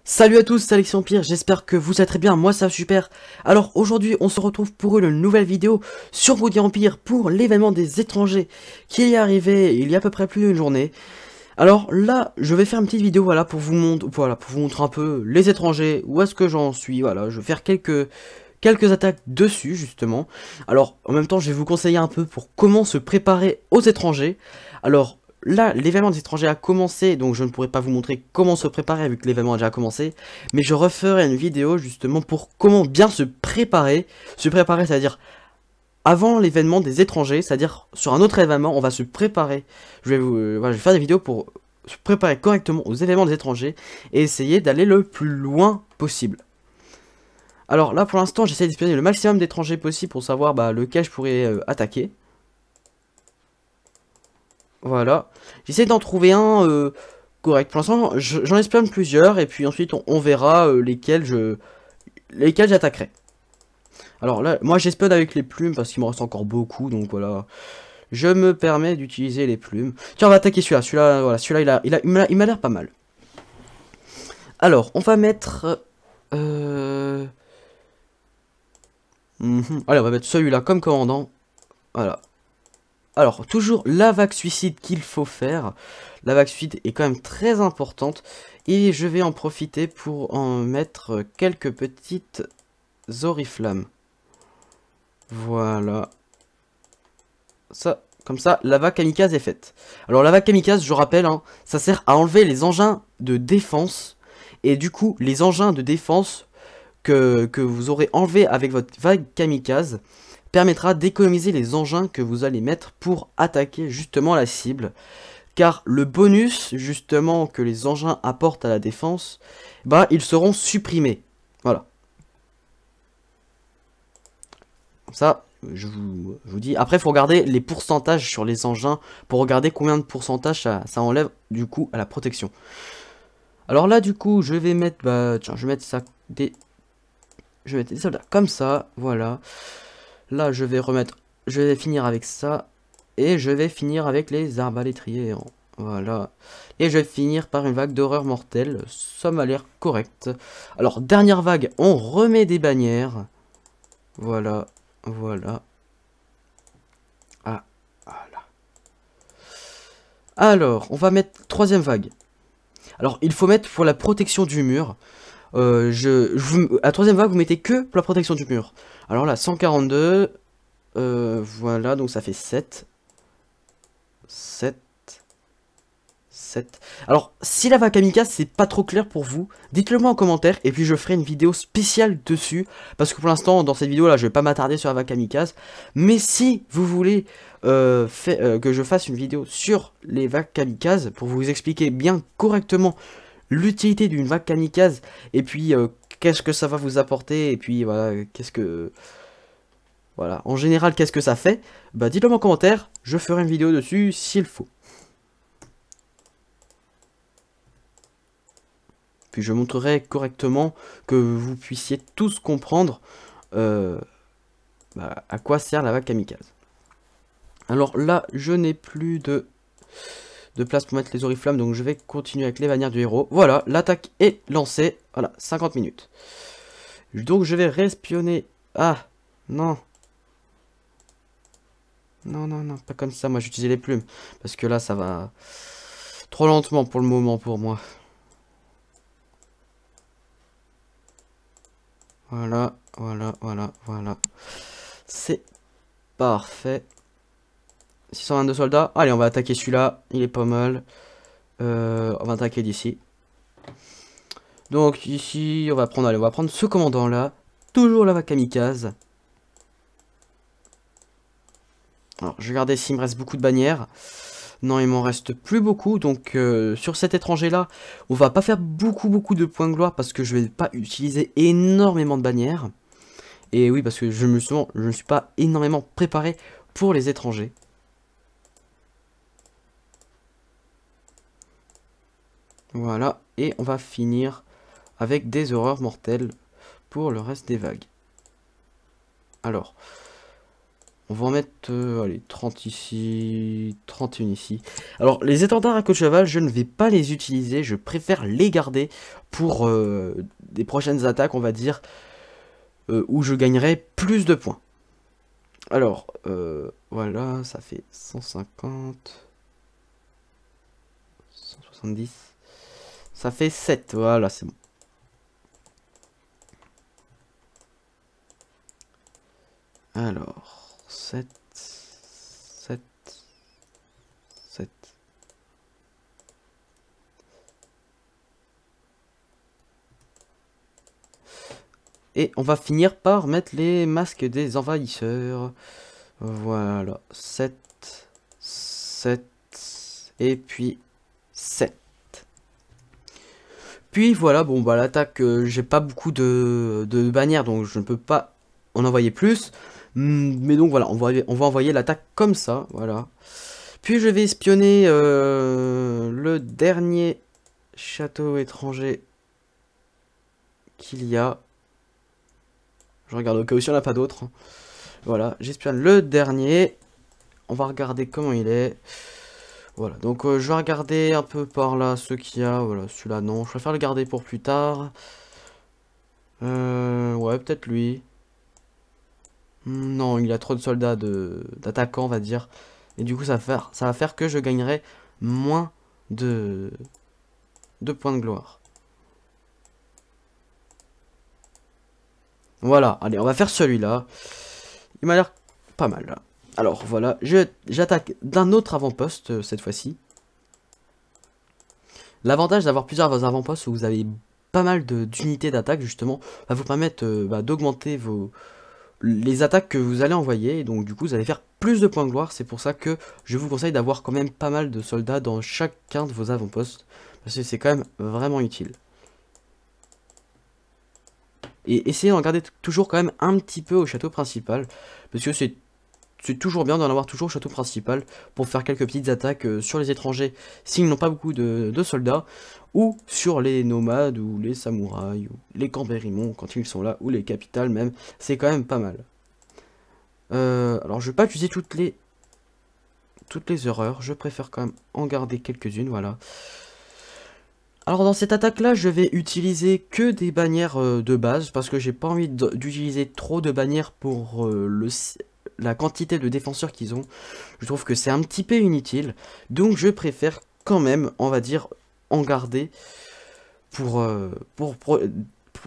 Salut à tous, c'est Alexis Empire, j'espère que vous allez très bien, moi ça va super. Alors aujourd'hui on se retrouve pour une nouvelle vidéo sur Woody Empire pour l'événement des étrangers qui est arrivé il y a à peu près plus d'une journée. Alors là je vais faire une petite vidéo pour vous montrer un peu les étrangers, où est-ce que j'en suis, voilà, je vais faire quelques attaques dessus justement. Alors en même temps je vais vous conseiller un peu pour comment se préparer aux étrangers. Alors là l'événement des étrangers a commencé, donc je ne pourrai pas vous montrer comment se préparer vu que l'événement a déjà commencé, mais je referai une vidéo justement pour comment bien se préparer, c'est-à-dire avant l'événement des étrangers, c'est-à-dire sur un autre événement on va se préparer. Je vais faire des vidéos pour se préparer correctement aux événements des étrangers et essayer d'aller le plus loin possible. Alors là pour l'instant j'essaie d'espionner le maximum d'étrangers possible pour savoir lequel je pourrais attaquer. Voilà. J'essaie d'en trouver un correct. Pour l'instant j'en espionne plusieurs et puis ensuite on verra lesquels j'attaquerai. Alors là moi j'espionne avec les plumes parce qu'il me reste encore beaucoup, donc voilà. Je me permets d'utiliser les plumes. Tiens on va attaquer celui-là. Celui-là il m'a l'air pas mal. Alors on va mettre... Allez, on va mettre celui-là comme commandant. Voilà. Alors, toujours la vague suicide qu'il faut faire. La vague suicide est quand même très importante. Et je vais en profiter pour en mettre quelques petites oriflammes. Voilà. Ça, comme ça, la vague kamikaze est faite. Alors, la vague kamikaze, je rappelle, hein, ça sert à enlever les engins de défense. Et du coup, les engins de défense que vous aurez enlevé avec votre vague kamikaze permettra d'économiser les engins que vous allez mettre pour attaquer justement la cible. Car le bonus justement que les engins apportent à la défense, ils seront supprimés. Voilà. Ça, je vous dis. Après, il faut regarder les pourcentages sur les engins pour regarder combien de pourcentage ça enlève du coup à la protection. Alors là, du coup, je vais mettre... tiens, je vais mettre ça... Je vais mettre des soldats comme ça, voilà. Là, je vais finir avec ça. Et je vais finir avec les arbalétriers. Voilà. Et je vais finir par une vague d'horreur mortelle. Ça m'a l'air correct. Alors, dernière vague, on remet des bannières. Voilà. Voilà. Ah, voilà. Alors, on va mettre troisième vague. Alors, il faut mettre pour la protection du mur. À troisième vague, vous mettez que pour la protection du mur. Alors là, 142. Voilà, donc ça fait 7. 7. Alors, si la vague kamikaze c'est pas trop clair pour vous, dites-le moi en commentaire et puis je ferai une vidéo spéciale dessus. Parce que pour l'instant, dans cette vidéo là, je vais pas m'attarder sur la vague kamikaze. Mais si vous voulez que je fasse une vidéo sur les vagues kamikaze pour vous expliquer bien correctement l'utilité d'une vague kamikaze et puis qu'est-ce que ça va vous apporter et puis voilà, voilà, en général, qu'est-ce que ça fait? Dites-le moi en commentaire, je ferai une vidéo dessus s'il faut. Puis je montrerai correctement que vous puissiez tous comprendre à quoi sert la vague kamikaze. Alors là, je n'ai plus de place pour mettre les oriflammes, donc je vais continuer avec les bannières du héros. Voilà, l'attaque est lancée. Voilà, 50 minutes. Donc je vais respionner. Ah, non. Non, pas comme ça. Moi, j'utilisais les plumes. Parce que là, ça va trop lentement pour le moment pour moi. Voilà. C'est parfait. 622 soldats. Allez, on va attaquer celui-là. Il est pas mal. On va attaquer d'ici. Donc ici, on va prendre ce commandant-là. Toujours la vague kamikaze. Alors, je vais regarder s'il me reste beaucoup de bannières. Non, il m'en reste plus beaucoup. Donc, sur cet étranger-là, on va pas faire beaucoup de points de gloire parce que je vais pas utiliser énormément de bannières. Et oui, parce que je ne suis pas énormément préparé pour les étrangers. Voilà, et on va finir avec des horreurs mortelles pour le reste des vagues. Alors, On va en mettre, allez, 30 ici, 31 ici. Alors, les étendards à queue de cheval, je ne vais pas les utiliser. Je préfère les garder pour des prochaines attaques, on va dire, où je gagnerai plus de points. Alors, voilà, ça fait 150, 170. Ça fait 7, voilà, c'est bon. Alors, 7, 7, 7. Et on va finir par mettre les masques des envahisseurs. Voilà, 7, 7, et puis 7. Puis voilà, bon bah l'attaque, j'ai pas beaucoup de bannières, donc je ne peux pas en envoyer plus. Mais donc voilà, on va envoyer l'attaque comme ça, voilà. Puis je vais espionner le dernier château étranger qu'il y a. Je regarde au cas où il n'y en a pas d'autres. Voilà, j'espionne le dernier. On va regarder comment il est. Voilà, donc je vais regarder un peu par là ce qu'il y a. Voilà, celui-là non, je préfère le garder pour plus tard. Ouais, peut-être lui. Non, il a trop de soldats d'attaquants, on va dire. Et du coup, ça va faire que je gagnerai moins de points de gloire. Voilà, allez, on va faire celui-là. Il m'a l'air pas mal, là. Alors, voilà, j'attaque d'un autre avant-poste, cette fois-ci. L'avantage d'avoir plusieurs avant-postes où vous avez pas mal d'unités d'attaque, justement, va vous permettre d'augmenter les attaques que vous allez envoyer. Et donc, du coup, vous allez faire plus de points de gloire. C'est pour ça que je vous conseille d'avoir quand même pas mal de soldats dans chacun de vos avant-postes. Parce que c'est quand même vraiment utile. Et essayez d'en garder toujours quand même un petit peu au château principal. Parce que c'est toujours bien d'en avoir toujours au château principal pour faire quelques petites attaques sur les étrangers s'ils n'ont pas beaucoup de soldats, ou sur les nomades ou les samouraïs ou les cambérimons quand ils sont là, ou les capitales même. C'est quand même pas mal. Alors je vais pas utiliser toutes les erreurs, je préfère quand même en garder quelques-unes, voilà. Alors dans cette attaque là, je vais utiliser que des bannières de base, parce que j'ai pas envie d'utiliser trop de bannières pour la quantité de défenseurs qu'ils ont. Je trouve que c'est un petit peu inutile, donc je préfère quand même, on va dire, en garder pour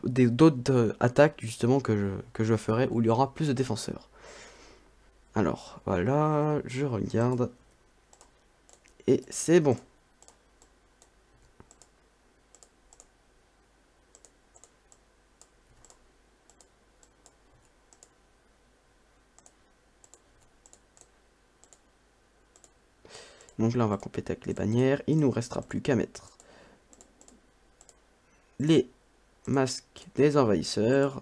d'autres attaques justement que je ferai où il y aura plus de défenseurs. Alors voilà, je regarde et c'est bon. Donc là, on va compléter avec les bannières. Il nous restera plus qu'à mettre les masques des envahisseurs.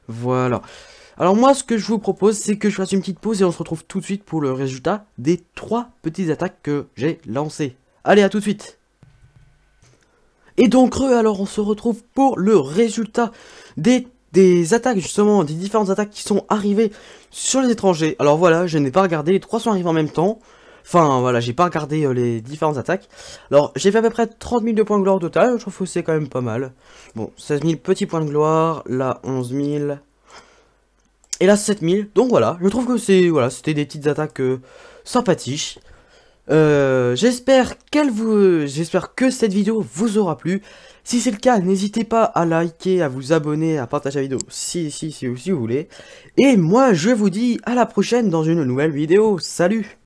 Voilà. Alors moi, ce que je vous propose, c'est que je fasse une petite pause et on se retrouve tout de suite pour le résultat des 3 petites attaques que j'ai lancées. Allez, à tout de suite. Et donc, alors on se retrouve pour le résultat des attaques, justement, des différentes attaques qui sont arrivées sur les étrangers. Alors voilà, je n'ai pas regardé, les 3 sont arrivés en même temps. Enfin, voilà, j'ai pas regardé les différentes attaques. Alors, j'ai fait à peu près 30 000 de points de gloire au total, je trouve que c'est quand même pas mal. Bon, 16 000 petits points de gloire, là, 11 000... Et là 7000, donc voilà, je trouve que c'est voilà, c'était des petites attaques sympathiques. J'espère que cette vidéo vous aura plu. Si c'est le cas, n'hésitez pas à liker, à vous abonner, à partager la vidéo si vous voulez. Et moi je vous dis à la prochaine dans une nouvelle vidéo. Salut!